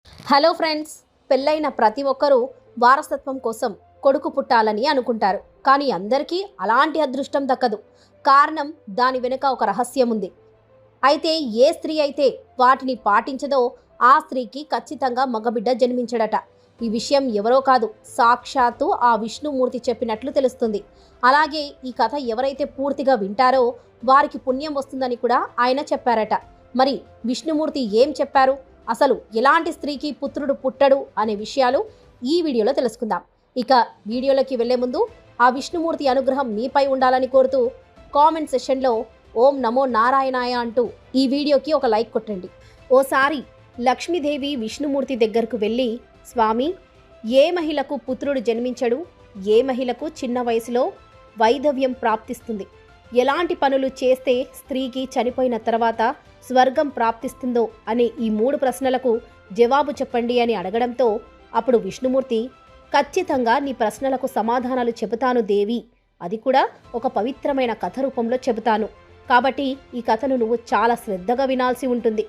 Hello friends, పెళ్ళైన ప్రతి ఒక్కరూ వారసత్వం కోసం కొడుకు పుట్టాలని అనుకుంటారు. కానీ అందరికీ అలాంటి అదృష్టం దక్కదు. కారణం దాని వెనుక ఒక రహస్యం ఉంది. అయితే ఏ స్త్రీ అయితే వాటిని పాటించదో ఆ స్త్రీకి ఖచ్చితంగా మగబిడ్డ జన్మించడట. ఈ విషయం ఎవరో కాదు, సాక్షాత్తు ఆ విష్ణుమూర్తి చెప్పినట్లు తెలుస్తుంది. అలాగే ఈ కథ ఎవరైతే పూర్తిగా వింటారో వారికి పుణ్యం వస్తుందని కూడా ఆయన చెప్పారట. మరి విష్ణుమూర్తి ఏం చెప్పారు, అసలు ఎలాంటి స్త్రీకి పుత్రుడు పుట్టడు అనే విషయాలు ఈ వీడియోలో తెలుసుకుందాం. ఇక వీడియోలోకి వెళ్లే ముందు ఆ విష్ణుమూర్తి అనుగ్రహం మీపై ఉండాలని కోరుతూ కామెంట్ సెషన్లో ఓం నమో నారాయణాయ అంటూ ఈ వీడియోకి ఒక లైక్ కొట్టండి. ఓసారి లక్ష్మీదేవి విష్ణుమూర్తి దగ్గరకు వెళ్ళి, స్వామి, ఏ మహిళకు పుత్రుడు జన్మించడు, ఏ మహిళకు చిన్న వయసులో వైధవ్యం ప్రాప్తిస్తుంది, ఎలాంటి పనులు చేస్తే స్త్రీకి చనిపోయిన తర్వాత స్వర్గం ప్రాప్తిస్తుందో అనే ఈ 3 ప్రశ్నలకు జవాబు చెప్పండి అని అడగడంతో అప్పుడు విష్ణుమూర్తి, ఖచ్చితంగా నీ ప్రశ్నలకు సమాధానాలు చెబుతాను దేవి, అది కూడా ఒక పవిత్రమైన కథ రూపంలో చెబుతాను. కాబట్టి ఈ కథను నువ్వు చాలా శ్రద్ధగా వినాల్సి ఉంటుంది.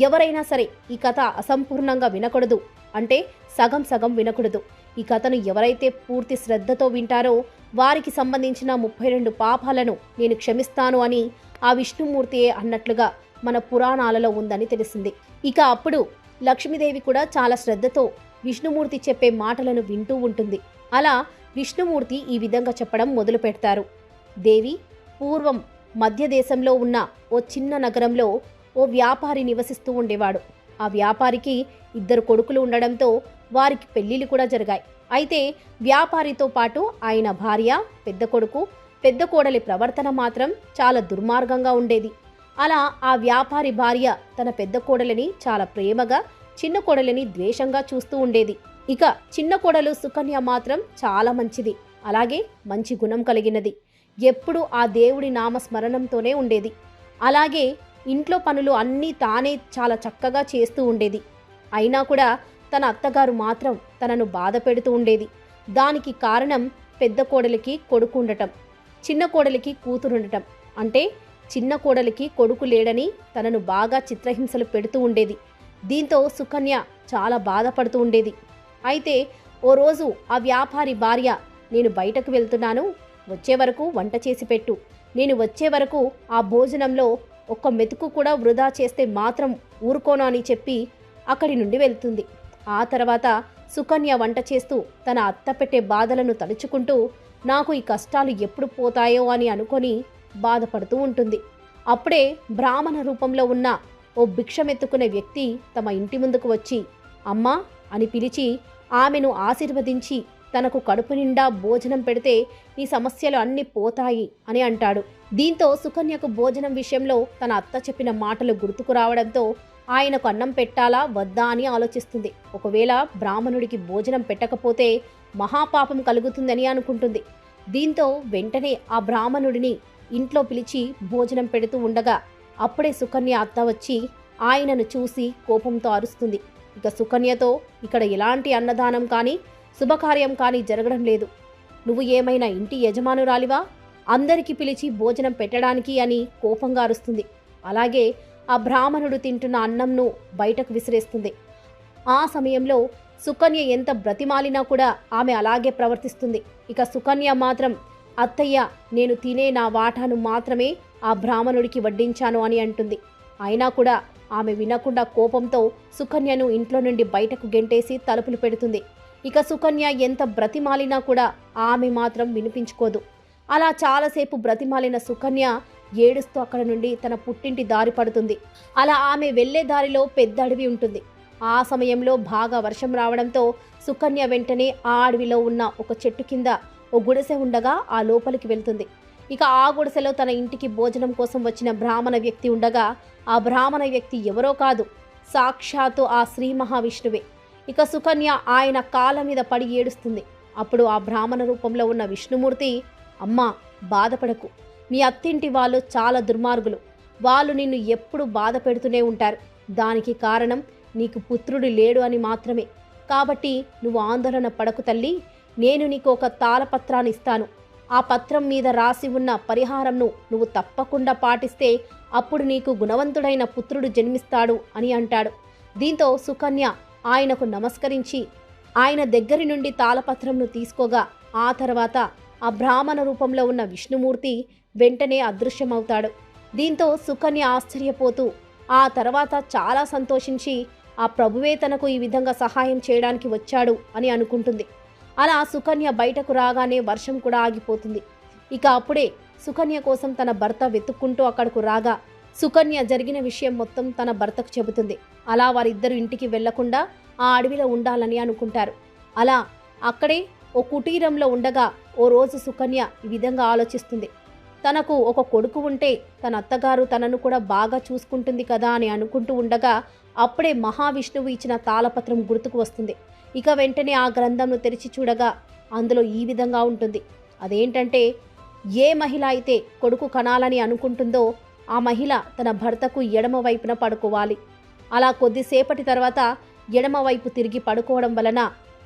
ఎవరైనా సరే ఈ కథ అసంపూర్ణంగా వినకూడదు, అంటే సగం సగం వినకూడదు. ఈ కథను ఎవరైతే పూర్తి శ్రద్ధతో వింటారో వారికి సంబంధించిన 32 పాపాలను నేను క్షమిస్తాను అని ఆ విష్ణుమూర్తియే అన్నట్లుగా మన పురాణాలలో ఉందని తెలిసింది. ఇక అప్పుడు లక్ష్మీదేవి కూడా చాలా శ్రద్ధతో విష్ణుమూర్తి చెప్పే మాటలను వింటూ ఉంటుంది. అలా విష్ణుమూర్తి ఈ విధంగా చెప్పడం మొదలు పెడతారు. దేవి, పూర్వం మధ్య దేశంలో ఉన్న ఓ చిన్న నగరంలో ఓ వ్యాపారి నివసిస్తూ ఉండేవాడు. ఆ వ్యాపారికి 2 కొడుకులు ఉండడంతో వారికి పెళ్లిళ్ళు కూడా జరిగాయి. అయితే వ్యాపారితో పాటు ఆయన భార్య, పెద్ద కొడుకు, పెద్ద కోడలి ప్రవర్తన మాత్రం చాలా దుర్మార్గంగా ఉండేది. అలా ఆ వ్యాపారి భార్య తన పెద్ద కోడలిని చాలా ప్రేమగా, చిన్న కోడలిని ద్వేషంగా చూస్తూ ఉండేది. ఇక చిన్న కోడలు సుకన్య మాత్రం చాలా మంచిది, అలాగే మంచి గుణం కలిగినది. ఎప్పుడూ ఆ దేవుడి నామస్మరణంతోనే ఉండేది. అలాగే ఇంట్లో పనులు అన్నీ తానే చాలా చక్కగా చేస్తూ ఉండేది. అయినా కూడా తన అత్తగారు మాత్రం తనను బాధ పెడుతూ ఉండేది. దానికి కారణం పెద్ద కోడలికి కొడుకు ఉండటం, చిన్న కోడలికి కూతురుండటం. అంటే చిన్న కోడలికి కొడుకు లేడని తనను బాగా చిత్రహింసలు పెడుతూ ఉండేది. దీంతో సుకన్య చాలా బాధపడుతూ ఉండేది. అయితే ఓ రోజు ఆ వ్యాపారి భార్య, నేను బయటకు వెళ్తున్నాను, వచ్చే వరకు వంట చేసి పెట్టు, నేను వచ్చే వరకు ఆ భోజనంలో ఒక్క మెతుకు కూడా వృధా చేస్తే మాత్రం ఊరుకోను అని చెప్పి అక్కడి నుండి వెళ్తుంది. ఆ తర్వాత సుకన్య వంట చేస్తూ తన అత్త పెట్టే బాధలను తలుచుకుంటూ నాకు ఈ కష్టాలు ఎప్పుడు పోతాయో అని అనుకొని బాధపడుతూ ఉంటుంది. అప్పుడే బ్రాహ్మణ రూపంలో ఉన్న ఓ భిక్షమెత్తుకునే వ్యక్తి తమ ఇంటి ముందుకు వచ్చి అమ్మా అని పిలిచి ఆమెను ఆశీర్వదించి తనకు కడుపు నిండా భోజనం పెడితే నీ సమస్యలు అన్నీ పోతాయి అని అంటాడు. దీంతో సుకన్యకు భోజనం విషయంలో తన అత్త చెప్పిన మాటలు గుర్తుకు రావడంతో ఆయనకు అన్నం పెట్టాలా వద్దా అని ఆలోచిస్తుంది. ఒకవేళ బ్రాహ్మణుడికి భోజనం పెట్టకపోతే మహాపాపం కలుగుతుందని అనుకుంటుంది. దీంతో వెంటనే ఆ బ్రాహ్మణుడిని ఇంట్లో పిలిచి భోజనం పెడుతూ ఉండగా అప్పుడే సుకన్య అత్త వచ్చి ఆయనను చూసి కోపంతో అరుస్తుంది. ఇక సుకన్యతో, ఇక్కడ ఎలాంటి అన్నదానం కానీ శుభకార్యం కానీ జరగడం లేదు, నువ్వు ఏమైనా ఇంటి యజమానురాలివా, అందరికీ పిలిచి భోజనం పెట్టడానికి అని కోపంగా అరుస్తుంది. అలాగే ఆ బ్రాహ్మణుడు తింటున్న అన్నంను బయటకు విసిరేస్తుంది. ఆ సమయంలో సుకన్య ఎంత బ్రతిమాలినా కూడా ఆమె అలాగే ప్రవర్తిస్తుంది. ఇక సుకన్య మాత్రం, అత్తయ్య, నేను తినే నా వాటాను మాత్రమే ఆ బ్రాహ్మణుడికి వడ్డించాను అని అంటుంది. అయినా కూడా ఆమె వినకుండా కోపంతో సుకన్యను ఇంట్లో నుండి బయటకు గెంటేసి తలుపులు పెడుతుంది. ఇక సుకన్య ఎంత బ్రతిమాలినా కూడా ఆమె మాత్రం వినిపించుకోదు. అలా చాలాసేపు బ్రతిమాలిన సుకన్య ఏడుస్తూ అక్కడ నుండి తన పుట్టింటి దారి పడుతుంది. అలా ఆమె వెళ్లే దారిలో పెద్ద అడవి ఉంటుంది. ఆ సమయంలో బాగా వర్షం రావడంతో సుకన్య వెంటనే ఆ అడవిలో ఉన్న ఒక చెట్టు కింద ఓ గుడిసె ఉండగా ఆ లోపలికి వెళ్తుంది. ఇక ఆ గుడిసెలో తన ఇంటికి భోజనం కోసం వచ్చిన బ్రాహ్మణ వ్యక్తి ఉండగా ఆ బ్రాహ్మణ వ్యక్తి ఎవరో కాదు, సాక్షాత్తు ఆ శ్రీ మహావిష్ణువే. ఇక సుకన్య ఆయన కాళ్ళ మీద పడి ఏడుస్తుంది. అప్పుడు ఆ బ్రాహ్మణ రూపంలో ఉన్న విష్ణుమూర్తి, అమ్మా, బాధపడకు, మీ అత్తింటి వాళ్ళు చాలా దుర్మార్గులు, వాళ్ళు నిన్ను ఎప్పుడు బాధ పెడుతూనే ఉంటారు. దానికి కారణం నీకు పుత్రుడు లేడు అని మాత్రమే. కాబట్టి నువ్వు ఆందోళన పడకు తల్లి, నేను నీకు ఒక తాళపత్రాన్ని ఇస్తాను. ఆ పత్రం మీద రాసి ఉన్న పరిహారంను నువ్వు తప్పకుండా పాటిస్తే అప్పుడు నీకు గుణవంతుడైన పుత్రుడు జన్మిస్తాడు అని అంటాడు. దీంతో సుకన్య ఆయనకు నమస్కరించి ఆయన దగ్గరి నుండి తాళపత్రంను తీసుకోగా ఆ తర్వాత ఆ బ్రాహ్మణ రూపంలో ఉన్న విష్ణుమూర్తి వెంటనే అదృశ్యమవుతాడు. దీంతో సుకన్య ఆశ్చర్యపోతూ ఆ తర్వాత చాలా సంతోషించి ఆ ప్రభువే తనకు ఈ విధంగా సహాయం చేయడానికి వచ్చాడు అని అనుకుంటుంది. అలా సుకన్య బయటకు రాగానే వర్షం కూడా ఆగిపోతుంది. ఇక అప్పుడే సుకన్య కోసం తన భర్త వెతుక్కుంటూ అక్కడకు రాగా సుకన్య జరిగిన విషయం మొత్తం తన భర్తకు చెబుతుంది. అలా వారిద్దరు ఇంటికి వెళ్లకుండా ఆ అడవిలో ఉండాలని అనుకుంటారు. అలా అక్కడే ఓ కుటీరంలో ఉండగా ఓ రోజు సుకన్య ఈ విధంగా ఆలోచిస్తుంది. తనకు ఒక కొడుకు ఉంటే తన అత్తగారు తనను కూడా బాగా చూసుకుంటుంది కదా అని అనుకుంటూ ఉండగా అప్పుడే మహావిష్ణువు ఇచ్చిన తాళపత్రం గుర్తుకు వస్తుంది. ఇక వెంటనే ఆ గ్రంథంను తెరిచి చూడగా అందులో ఈ విధంగా ఉంటుంది. అదేంటంటే, ఏ మహిళ అయితే కొడుకు కనాలని అనుకుంటుందో ఆ మహిళ తన భర్తకు ఎడమ వైపున పడుకోవాలి. అలా కొద్దిసేపటి తర్వాత ఎడమ వైపు తిరిగి పడుకోవడం వలన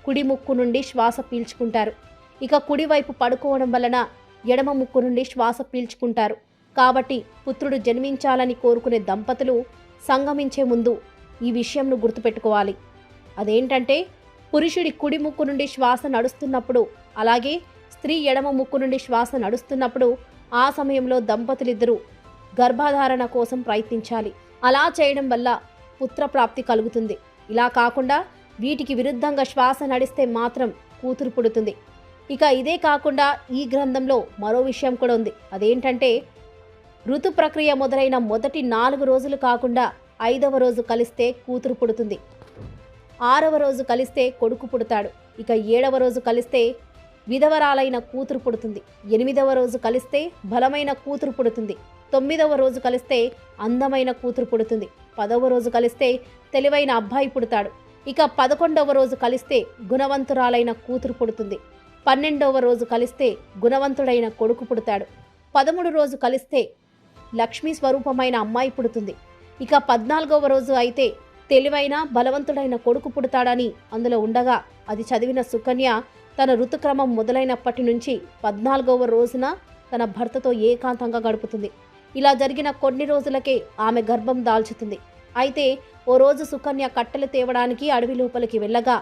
కుడి ముక్కు నుండి శ్వాస పీల్చుకుంటారు. ఇక కుడివైపు పడుకోవడం వలన ఎడమ ముక్కు నుండి శ్వాస పీల్చుకుంటారు. కాబట్టి పుత్రుడు జన్మించాలని కోరుకునే దంపతులు సంగమించే ముందు ఈ విషయంను గుర్తుపెట్టుకోవాలి. అదేంటంటే, పురుషుడి కుడి ముక్కు నుండి శ్వాస నడుస్తున్నప్పుడు, అలాగే స్త్రీ ఎడమ ముక్కు నుండి శ్వాస నడుస్తున్నప్పుడు ఆ సమయంలో దంపతులిద్దరూ గర్భధారణ కోసం ప్రయత్నించాలి. అలా చేయడం వల్ల పుత్రప్రాప్తి కలుగుతుంది. ఇలా కాకుండా వీటికి విరుద్ధంగా శ్వాస నడిస్తే మాత్రం కూతురు పుడుతుంది. ఇక ఇదే కాకుండా ఈ గ్రంథంలో మరో విషయం కూడా ఉంది. అదేంటంటే, ఋతు ప్రక్రియ మొదలైన మొదటి 4 రోజులు కాకుండా 5వ రోజు కలిస్తే కూతురు పుడుతుంది, 6వ రోజు కలిస్తే కొడుకు పుడతాడు, ఇక 7వ రోజు కలిస్తే విధవరాలైన కూతురు పుడుతుంది, 8వ రోజు కలిస్తే బలమైన కూతురు పుడుతుంది, 9వ రోజు కలిస్తే అందమైన కూతురు పుడుతుంది, 10వ రోజు కలిస్తే తెలివైన అబ్బాయి పుడతాడు, ఇక 11వ రోజు కలిస్తే గుణవంతురాలైన కూతురు పుడుతుంది, 12వ రోజు కలిస్తే గుణవంతుడైన కొడుకు పుడతాడు, 13 రోజు కలిస్తే లక్ష్మీ స్వరూపమైన అమ్మాయి పుడుతుంది, ఇక 14వ రోజు అయితే తెలివైన బలవంతుడైన కొడుకు పుడతాడని అందులో ఉండగా అది చదివిన సుకన్య తన ఋతుక్రమం మొదలైనప్పటి నుంచి 14వ రోజున తన భర్తతో ఏకాంతంగా గడుపుతుంది. ఇలా జరిగిన కొన్ని రోజులకే ఆమె గర్భం దాల్చుతుంది. అయితే ఓ రోజు సుకన్య కట్టెలు తేవడానికి అడవి లోపలికి వెళ్ళగా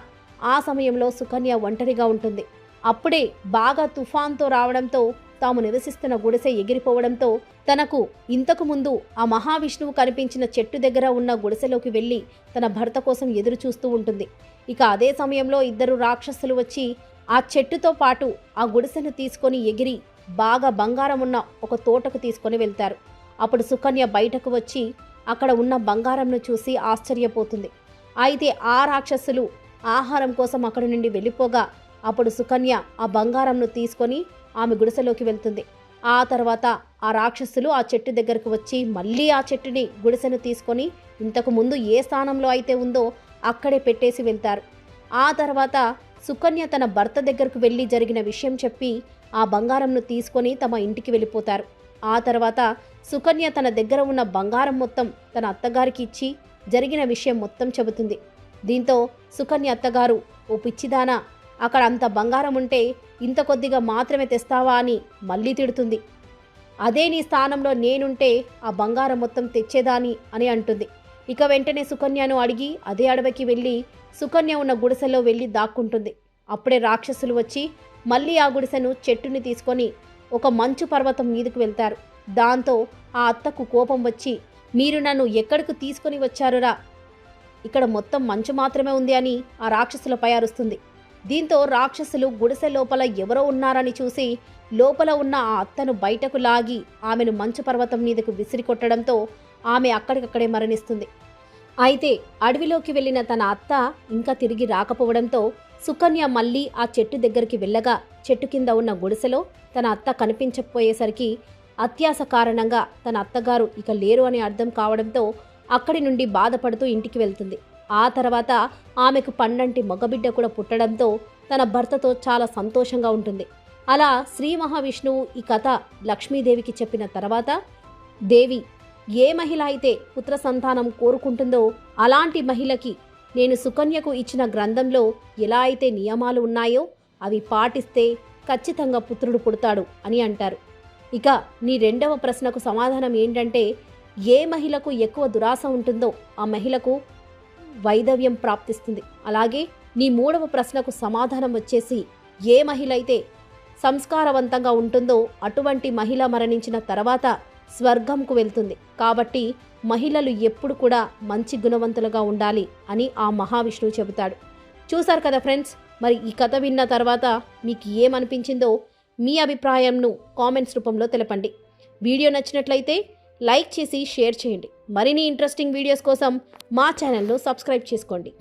ఆ సమయంలో సుకన్య ఒంటరిగా ఉంటుంది. అప్పుడే బాగా తుఫాన్తో రావడంతో తాము నివసిస్తున్న గుడిసె ఎగిరిపోవడంతో తనకు ఇంతకు ముందు ఆ మహావిష్ణువు కనిపించిన చెట్టు దగ్గర ఉన్న గుడిసెలోకి వెళ్ళి తన భర్త కోసం ఎదురు చూస్తూ ఉంటుంది. ఇక అదే సమయంలో 2 రాక్షసులు వచ్చి ఆ చెట్టుతో పాటు ఆ గుడిసెను తీసుకొని ఎగిరి బాగా బంగారం ఉన్న ఒక తోటకు తీసుకొని వెళ్తారు. అప్పుడు సుకన్య బయటకు వచ్చి అక్కడ ఉన్న బంగారంను చూసి ఆశ్చర్యపోతుంది. అయితే ఆ రాక్షసులు ఆహారం కోసం అక్కడి నుండి వెళ్ళిపోగా అప్పుడు సుకన్య ఆ బంగారంను తీసుకొని ఆమె గుడిసెలోకి వెళ్తుంది. ఆ తర్వాత ఆ రాక్షసులు ఆ చెట్టు దగ్గరకు వచ్చి మళ్ళీ ఆ చెట్టుని గుడిసెను తీసుకొని ఇంతకు ముందు ఏ స్థానంలో అయితే ఉందో అక్కడే పెట్టేసి వెళ్తారు. ఆ తర్వాత సుకన్య తన భర్త దగ్గరకు వెళ్ళి జరిగిన విషయం చెప్పి ఆ బంగారంను తీసుకొని తమ ఇంటికి వెళ్ళిపోతారు. ఆ తర్వాత సుకన్య తన దగ్గర ఉన్న బంగారం మొత్తం తన అత్తగారికి ఇచ్చి జరిగిన విషయం మొత్తం చెబుతుంది. దీంతో సుకన్య అత్తగారు, ఓ పిచ్చిదానా, అక్కడ అంత బంగారం ఉంటే ఇంత కొద్దిగా మాత్రమే తెస్తావా అని మళ్ళీ తిడుతుంది. అదే నీ స్థానంలో నేనుంటే ఆ బంగారం మొత్తం తెచ్చేదాని అని అంటుంది. ఇక వెంటనే సుకన్యను అడిగి అదే అడవికి వెళ్ళి సుకన్య ఉన్న గుడిసెలో వెళ్ళి దాక్కుంటుంది. అప్పుడే రాక్షసులు వచ్చి మళ్ళీ ఆ గుడిసెను చెట్టుని తీసుకొని ఒక మంచు పర్వతం మీదకు వెళ్తారు. దాంతో ఆ అత్తకు కోపం వచ్చి, మీరు నన్ను ఎక్కడికి తీసుకొని వచ్చారురా, ఇక్కడ మొత్తం మంచు మాత్రమే ఉంది అని ఆ రాక్షసులపై అరుస్తుంది. దీంతో రాక్షసులు గుడిసె లోపల ఎవరో ఉన్నారని చూసి లోపల ఉన్న ఆ అత్తను బయటకు లాగి ఆమెను మంచు పర్వతం మీదకు విసిరి కొట్టడంతో ఆమె అక్కడికక్కడే మరణిస్తుంది. అయితే అడవిలోకి వెళ్ళిన తన అత్త ఇంకా తిరిగి రాకపోవడంతో సుకన్య మళ్ళీ ఆ చెట్టు దగ్గరికి వెళ్ళగా చెట్టు కింద ఉన్న గుడిసెలో తన అత్త కనిపించకపోయేసరికి అత్యాశ కారణంగా తన అత్తగారు ఇక లేరు అని అర్థం కావడంతో అక్కడి నుండి బాధపడుతూ ఇంటికి వెళ్తుంది. ఆ తర్వాత ఆమెకు పండంటి మగబిడ్డ కూడా పుట్టడంతో తన భర్తతో చాలా సంతోషంగా ఉంటుంది. అలా శ్రీ మహావిష్ణువు ఈ కథ లక్ష్మీదేవికి చెప్పిన తర్వాత, దేవి ఏ మహిళ అయితే పుత్ర సంతానం కోరుకుంటుందో అలాంటి మహిళకి నేను సుకన్యకు ఇచ్చిన గ్రంథంలో ఎలా అయితే నియమాలు ఉన్నాయో అవి పాటిస్తే ఖచ్చితంగా పుత్రుడు పుడతాడు అని అంటారు. ఇక నీ 2వ ప్రశ్నకు సమాధానం ఏంటంటే, ఏ మహిళకు ఎక్కువ దురాశ ఉంటుందో ఆ మహిళకు వైదవ్యం ప్రాప్తిస్తుంది. అలాగే నీ 3వ ప్రశ్నకు సమాధానం వచ్చేసి ఏ మహిళ అయితే సంస్కారవంతంగా ఉంటుందో అటువంటి మహిళ మరణించిన తర్వాత స్వర్గంకు వెళ్తుంది. కాబట్టి మహిళలు ఎప్పుడు కూడా మంచి గుణవంతులుగా ఉండాలి అని ఆ మహావిష్ణువు చెబుతాడు. చూశారు కదా ఫ్రెండ్స్, మరి ఈ కథ విన్న తర్వాత మీకు ఏమనిపించిందో మీ అభిప్రాయంను కామెంట్స్ రూపంలో తెలపండి. వీడియో నచ్చినట్లయితే లైక్ చేసి షేర్ చేయండి. మరిన్ని ఇంట్రెస్టింగ్ వీడియోస్ కోసం మా ఛానల్ను సబ్స్క్రైబ్ చేసుకోండి.